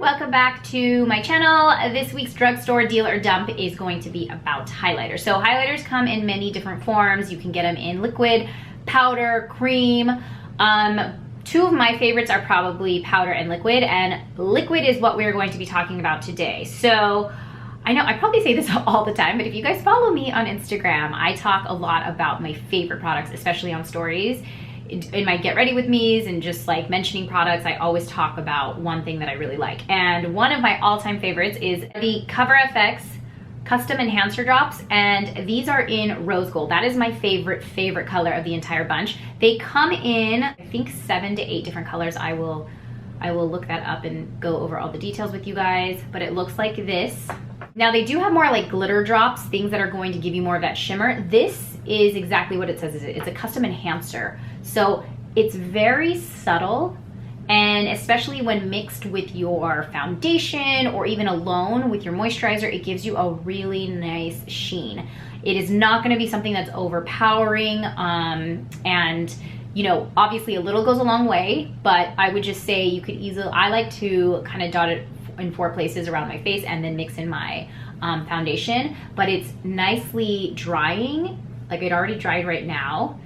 Welcome back to my channel. This week's drugstore deal or dump is going to be about highlighters. So highlighters come in many different forms. You can get them in liquid, powder, cream. Two of my favorites are probably powder and liquid is what we're going to be talking about today. So I know I probably say this all the time, but if you guys follow me on Instagram, I talk a lot about my favorite products, especially on stories. In my get ready with me's and just like mentioning products, I always talk about one thing that I really like. And one of my all-time favorites is the CoverFX Custom Enhancer Drops, and these are in rose gold. That is my favorite color of the entire bunch. They come in, I think, 7 to 8 different colors. I will look that up and go over all the details with you guys, but it looks like this. Now they do have more like glitter drops, things that are going to give you more of that shimmer. This is exactly what it says. It's a custom enhancer. So it's very subtle, and especially when mixed with your foundation or even alone with your moisturizer, it gives you a really nice sheen. It is not gonna be something that's overpowering, and you know, obviously a little goes a long way, but I would just say you could easily, I like to kind of dot it in 4 places around my face and then mix in my foundation, but it's nicely drying. Like it already dried right now.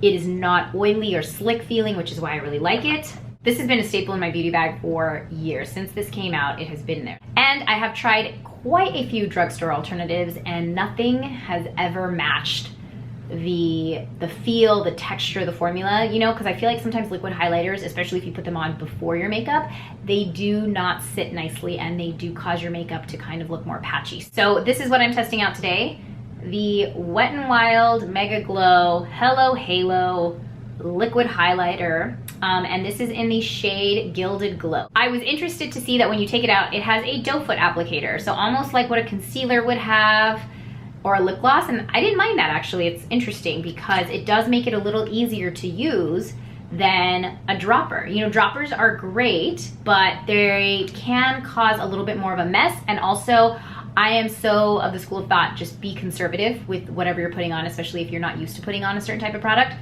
It is not oily or slick feeling, which is why I really like it. This has been a staple in my beauty bag for years. Since this came out, it has been there. And I have tried quite a few drugstore alternatives and nothing has ever matched the feel, the texture, the formula, you know, because I feel like sometimes liquid highlighters, especially if you put them on before your makeup, they do not sit nicely and they do cause your makeup to kind of look more patchy. So this is what I'm testing out today. The Wet n Wild Mega Glow Hello Halo liquid highlighter, and this is in the shade Gilded Glow. I was interested to see that when you take it out, it has a doe foot applicator, so almost like what a concealer would have or a lip gloss, and I didn't mind that actually. It's interesting because it does make it a little easier to use than a dropper. You know, droppers are great, but they can cause a little bit more of a mess, and also I am so of the school of thought, just be conservative with whatever you're putting on, especially if you're not used to putting on a certain type of product.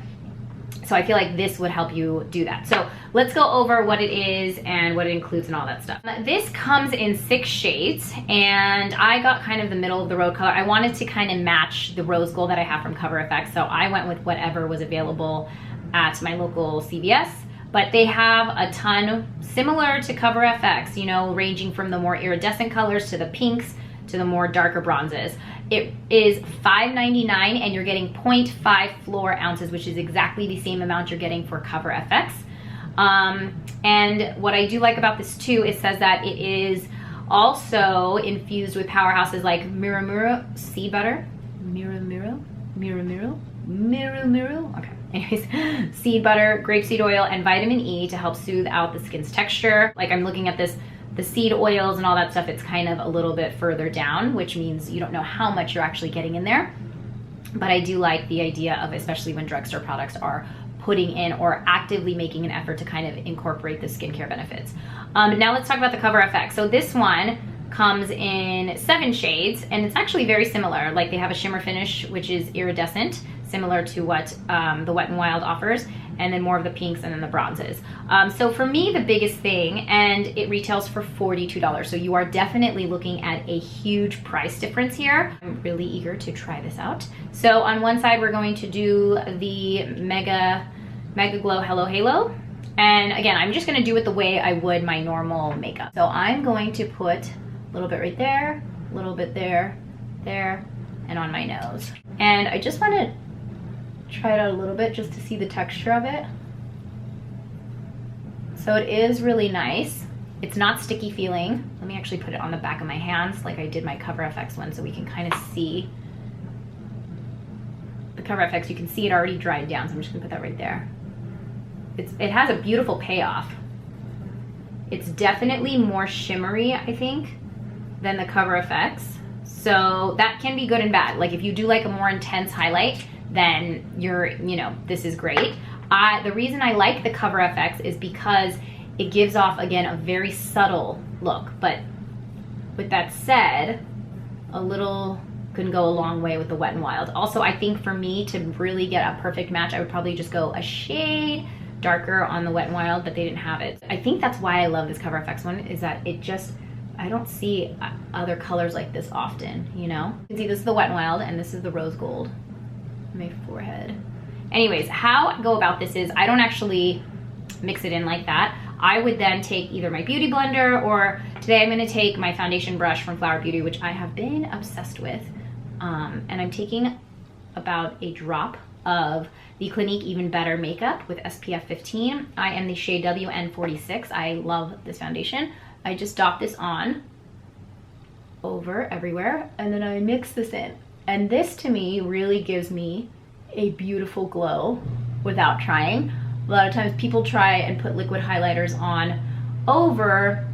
So I feel like this would help you do that. So let's go over what it is and what it includes and all that stuff. This comes in 6 shades, and I got kind of the middle of the road color. I wanted to kind of match the rose gold that I have from CoverFX, so I went with whatever was available at my local CVS. But they have a ton similar to CoverFX, you know, ranging from the more iridescent colors to the pinks to the more darker bronzes. It is $5.99 and you're getting 0.5 floor ounces, which is exactly the same amount you're getting for CoverFX. And what I do like about this too, it says that it is also infused with powerhouses like Miru Sea Butter, Miru, okay. Anyways, seed butter, grapeseed oil, and vitamin E to help soothe out the skin's texture. Like I'm looking at this, the seed oils and all that stuff, it's kind of a little bit further down, which means you don't know how much you're actually getting in there. But I do like the idea of, especially when drugstore products are putting in or actively making an effort to kind of incorporate the skincare benefits. Now let's talk about the CoverFX. So this one comes in 7 shades, and it's actually very similar. Like they have a shimmer finish, which is iridescent, similar to what the Wet n Wild offers, and then more of the pinks and then the bronzes. So for me, the biggest thing, and it retails for $42, so you are definitely looking at a huge price difference here. I'm really eager to try this out. So on one side, we're going to do the Mega Glow Hello Halo. And again, I'm just gonna do it the way I would my normal makeup. So I'm going to put a little bit right there, a little bit there, and on my nose. And I just wanna try it out a little bit just to see the texture of it. So it is really nice. It's not sticky feeling. Let me actually put it on the back of my hands like I did my CoverFX one, so we can kind of see the CoverFX. You can see it already dried down, so I'm just gonna put that right there. It has a beautiful payoff. It's definitely more shimmery, I think, than the CoverFX. So that can be good and bad. Like if you do like a more intense highlight, then this is great. The reason I like the CoverFX is because it gives off, again, a very subtle look. But with that said, a little can go a long way with the Wet n Wild. Also, I think for me to really get a perfect match, I would probably just go a shade darker on the Wet n Wild, but they didn't have it. I think that's why I love this Cover FX one, is that it just, I don't see other colors like this often, you know? You can see this is the Wet n Wild and this is the rose gold on my forehead. Anyways, how I go about this is I don't actually mix it in like that. I would then take either my beauty blender, or today I'm gonna take my foundation brush from Flower Beauty, which I have been obsessed with. And I'm taking about a drop of the Clinique Even Better Makeup with SPF 15. I am the shade WN46. I love this foundation. I just dot this on over everywhere, and then I mix this in. And this to me really gives me a beautiful glow without trying. A lot of times people try and put liquid highlighters on over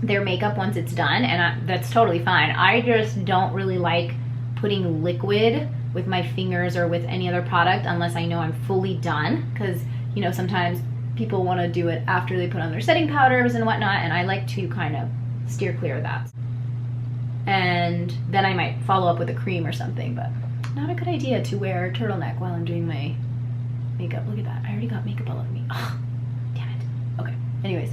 their makeup once it's done, and that's totally fine. I just don't really like putting liquid with my fingers or with any other product unless I know I'm fully done, because you know, sometimes people want to do it after they put on their setting powders and whatnot, and I like to kind of steer clear of that. And then I might follow up with a cream or something, but not a good idea to wear a turtleneck while I'm doing my makeup. Look at that, I already got makeup all over me. Oh, damn it. Okay, anyways,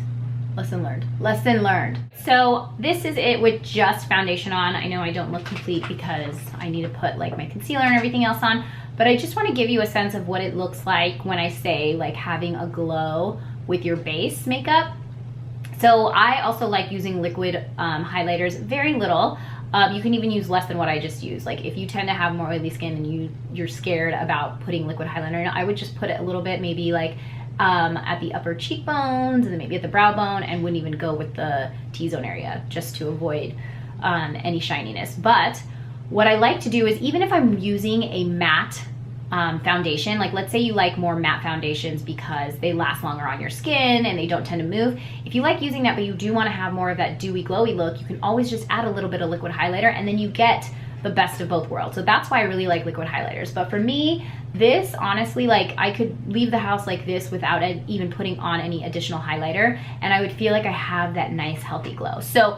lesson learned. Lesson learned. So this is it with just foundation on. I know I don't look complete because I need to put like my concealer and everything else on, but I just want to give you a sense of what it looks like when I say like having a glow with your base makeup. So I also like using liquid highlighters, very little. You can even use less than what I just used. Like if you tend to have more oily skin and you're scared about putting liquid highlighter in, I would just put it a little bit, maybe like at the upper cheekbones and then maybe at the brow bone, and wouldn't even go with the T-zone area just to avoid any shininess. But what I like to do is, even if I'm using a matte foundation, like let's say you like more matte foundations because they last longer on your skin and they don't tend to move. If you like using that but you do want to have more of that dewy glowy look, you can always just add a little bit of liquid highlighter and then you get the best of both worlds. So that's why I really like liquid highlighters. But for me, this honestly, like I could leave the house like this without even putting on any additional highlighter, and I would feel like I have that nice healthy glow. So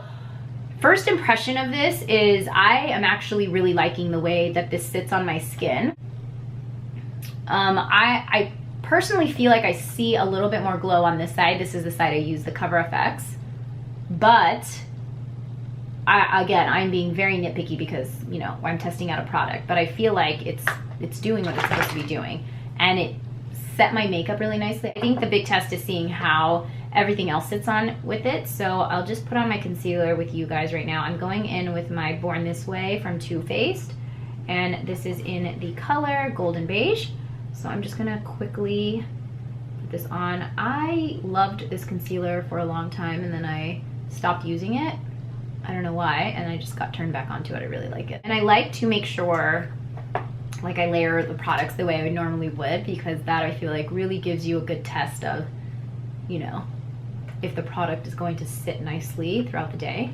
first impression of this is I am actually really liking the way that this sits on my skin. I personally feel like I see a little bit more glow on this side. This is the side I use the Cover FX, but again, I'm being very nitpicky because, you know, I'm testing out a product, but I feel like it's doing what it's supposed to be doing, and it set my makeup really nicely. I think the big test is seeing how everything else sits on with it. So I'll just put on my concealer with you guys right now. I'm going in with my Born This Way from Too Faced, and this is in the color Golden Beige. So I'm just gonna quickly put this on. I loved this concealer for a long time and then I stopped using it. I don't know why, and I just got turned back onto it. I really like it. And I like to make sure like I layer the products the way I would normally would, because that I feel like really gives you a good test of, you know, if the product is going to sit nicely throughout the day.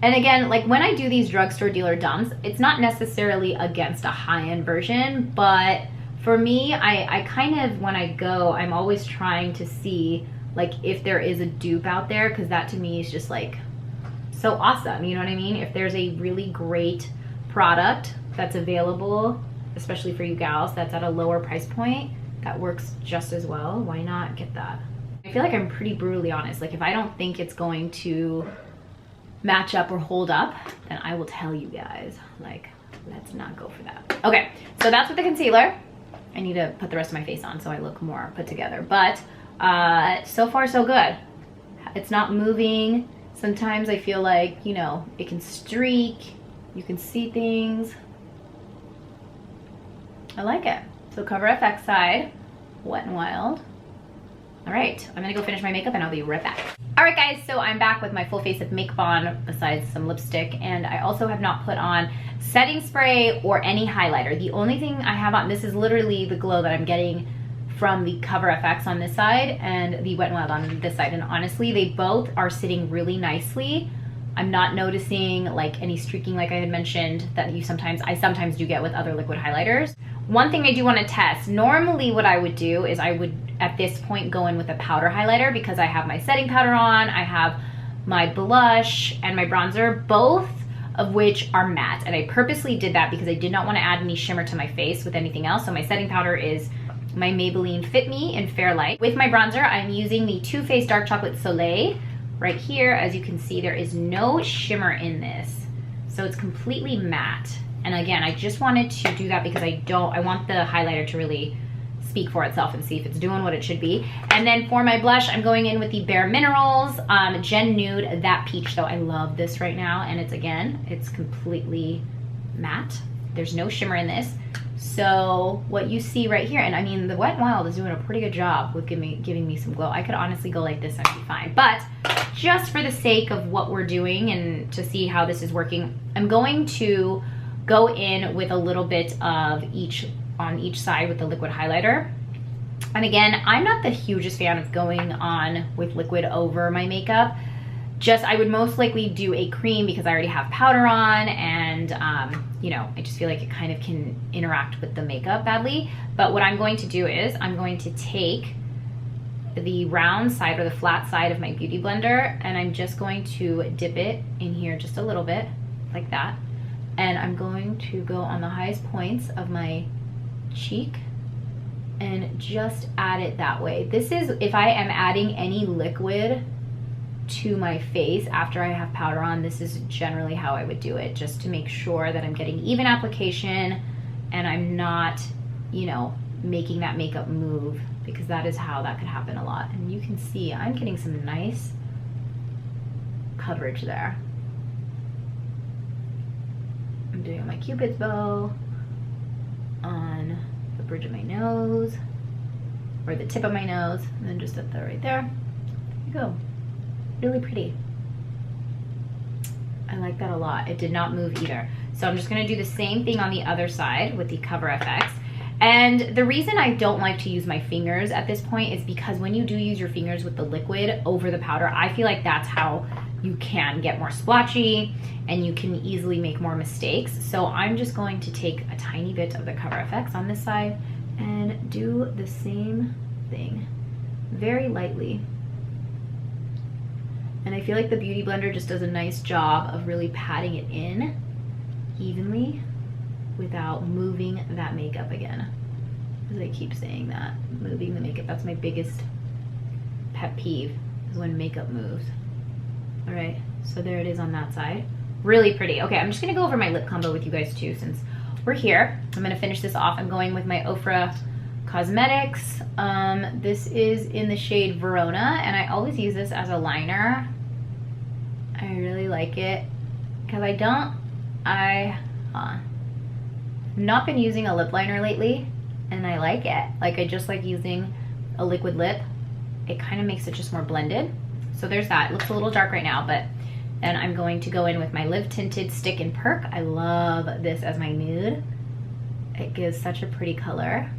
And again, like when I do these drugstore dealer dumps, it's not necessarily against a high-end version, but for me, I kind of, when I go, I'm always trying to see like if there is a dupe out there, because that to me is just like so awesome, you know what I mean? If there's a really great product that's available, especially for you gals, that's at a lower price point, that works just as well, why not get that? I feel like I'm pretty brutally honest. Like if I don't think it's going to match up or hold up, then I will tell you guys, like, let's not go for that. Okay, so that's with the concealer. I need to put the rest of my face on so I look more put together, but so far so good. It's not moving. Sometimes I feel like, you know, it can streak, you can see things. I like it. So Cover FX side, Wet n Wild. All right, I'm gonna go finish my makeup and I'll be right back. All right guys, so I'm back with my full face of makeup on besides some lipstick, and I also have not put on setting spray or any highlighter. The only thing I have on, this is literally the glow that I'm getting from the Cover FX on this side and the Wet n Wild on this side, and honestly, they both are sitting really nicely. I'm not noticing like any streaking like I had mentioned that I sometimes do get with other liquid highlighters. One thing I do want to test, normally what I would do is I would at this point go in with a powder highlighter, because I have my setting powder on, I have my blush and my bronzer, both of which are matte, and I purposely did that because I did not want to add any shimmer to my face with anything else. So my setting powder is my Maybelline Fit Me in Fairlight. With my bronzer, I'm using the Too Faced Dark Chocolate Soleil. Right here, as you can see, there is no shimmer in this. So it's completely matte. And again, I just wanted to do that because I want the highlighter to really speak for itself and see if it's doing what it should be. And then for my blush, I'm going in with the Bare Minerals Gen Nude That Peach. Though I love this right now, and it's completely matte. There's no shimmer in this. So what you see right here, and I mean the Wet n Wild is doing a pretty good job with giving me some glow. I could honestly go like this and be fine, but just for the sake of what we're doing and to see how this is working, I'm going to go in with a little bit of each on each side with the liquid highlighter. And again, I'm not the hugest fan of going on with liquid over my makeup. I would most likely do a cream because I already have powder on, and you know, I just feel like it kind of can interact with the makeup badly. But what I'm going to do is I'm going to take the round side or the flat side of my Beauty Blender, and I'm just going to dip it in here just a little bit like that. And I'm going to go on the highest points of my cheek and just add it that way. This is if I am adding any liquid to my face after I have powder on, this is generally how I would do it, just to make sure that I'm getting even application and I'm not, you know, making that makeup move, because that is how that could happen a lot. And you can see I'm getting some nice coverage there. I'm doing my Cupid's bow on the bridge of my nose, or the tip of my nose, and then just set that right there. There you go. Really pretty. I like that a lot. It did not move either. So I'm just gonna do the same thing on the other side with the Cover FX. And the reason I don't like to use my fingers at this point is because when you do use your fingers with the liquid over the powder, I feel like that's how you can get more splotchy and you can easily make more mistakes. So I'm just going to take a tiny bit of the Cover FX on this side and do the same thing very lightly. And I feel like the Beauty Blender just does a nice job of really patting it in evenly without moving that makeup again. As I keep saying that, moving the makeup, that's my biggest pet peeve, is when makeup moves. All right, so there it is on that side. Really pretty. Okay, I'm just gonna go over my lip combo with you guys too, since we're here. I'm gonna finish this off. I'm going with my Ofra Cosmetics. This is in the shade Verona, and I always use this as a liner. I really like it because I've not been using a lip liner lately, and I like it. Like, I just like using a liquid lip. It kind of makes it just more blended. So there's that. It looks a little dark right now, but then I'm going to go in with my Live Tinted Stick and Perk. I love this as my nude. It gives such a pretty color.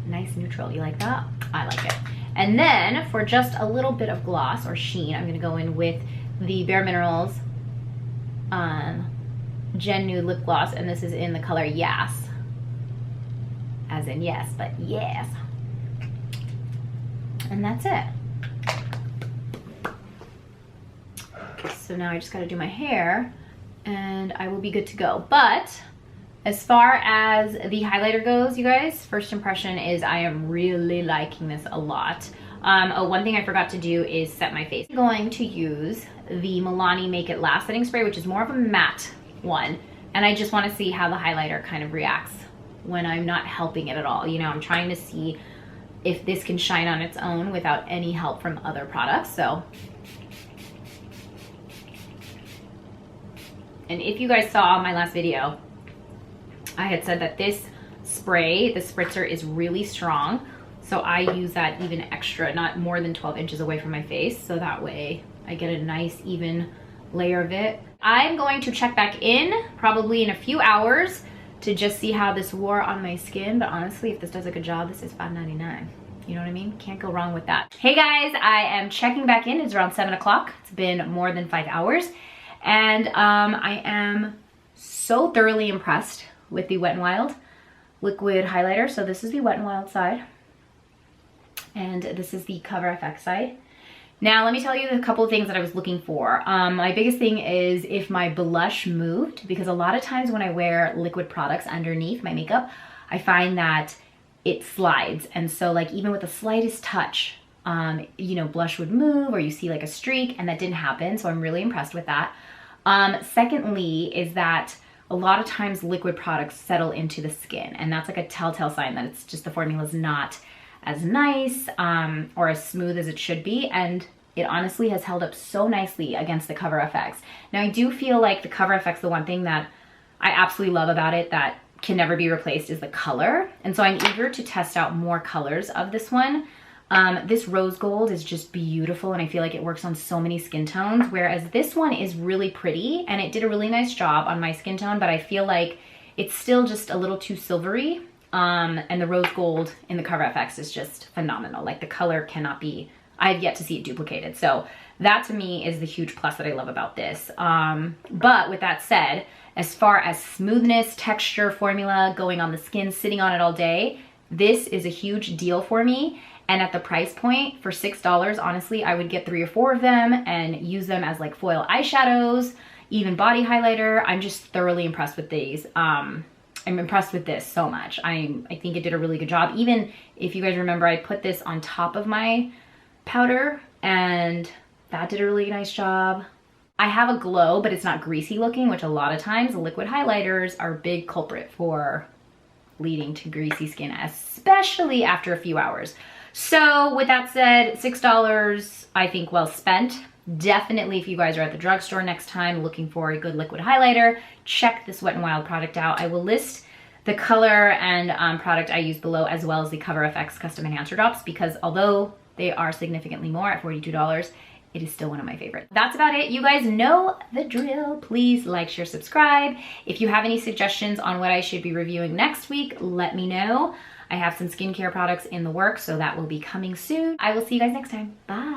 Nice neutral. You like that? I like it. And then for just a little bit of gloss or sheen, I'm going to go in with the Bare Minerals Gen Nude Lip Gloss, and this is in the color Yes. As in yes, but yes. And that's it. So now I just got to do my hair and I will be good to go. But as far as the highlighter goes, you guys, first impression is I am really liking this a lot. Oh, one thing I forgot to do is set my face. I'm going to use the Milani Make It Last setting spray, which is more of a matte one. And I just want to see how the highlighter kind of reacts when I'm not helping it at all. You know, I'm trying to see if this can shine on its own without any help from other products. So, and if you guys saw my last video, I had said that this spray, the spritzer, is really strong. So I use that even extra, not more than 12 inches away from my face. So that way I get a nice even layer of it. I'm going to check back in probably in a few hours to just see how this wore on my skin. But honestly, if this does a good job, this is $5.99. You know what I mean? Can't go wrong with that. Hey guys, I am checking back in. It's around 7 o'clock. It's been more than 5 hours. And I am so thoroughly impressed with the Wet n Wild liquid highlighter. So this is the Wet n Wild side, and this is the Cover FX side. Now, let me tell you a couple of things that I was looking for. My biggest thing is if my blush moved, because a lot of times when I wear liquid products underneath my makeup, I find that it slides. And so like even with the slightest touch, you know, blush would move or you see like a streak, and that didn't happen. So I'm really impressed with that. Secondly is that a lot of times liquid products settle into the skin, and that's like a telltale sign that it's just the formula is not as nice or as smooth as it should be, and it honestly has held up so nicely against the Cover FX. Now I do feel like the Cover FX, the one thing that I absolutely love about it that can never be replaced is the color, and so I'm eager to test out more colors of this one. This rose gold is just beautiful, and I feel like it works on so many skin tones, whereas this one is really pretty and it did a really nice job on my skin tone, but I feel like it's still just a little too silvery. And the rose gold in the Cover FX is just phenomenal. Like the color cannot be, I've yet to see it duplicated. So that to me is the huge plus that I love about this. But with that said, as far as smoothness, texture, formula, going on the skin, sitting on it all day, this is a huge deal for me. And at the price point for $6, honestly, I would get 3 or 4 of them and use them as like foil eyeshadows, even body highlighter. I'm just thoroughly impressed with these. I'm impressed with this so much. I think it did a really good job. Even if you guys remember, I put this on top of my powder and that did a really nice job. I have a glow, but it's not greasy looking, which a lot of times liquid highlighters are a big culprit for leading to greasy skin, especially after a few hours. So with that said, $6, I think well spent. Definitely if you guys are at the drugstore next time looking for a good liquid highlighter, check this Wet n Wild product out. I will list the color and product I use below, as well as the Cover FX custom enhancer drops, because although they are significantly more at $42, it is still one of my favorites. That's about it. You guys know the drill. Please like, share, subscribe. If you have any suggestions on what I should be reviewing next week, let me know. I have some skincare products in the works, so that will be coming soon. I will see you guys next time. Bye.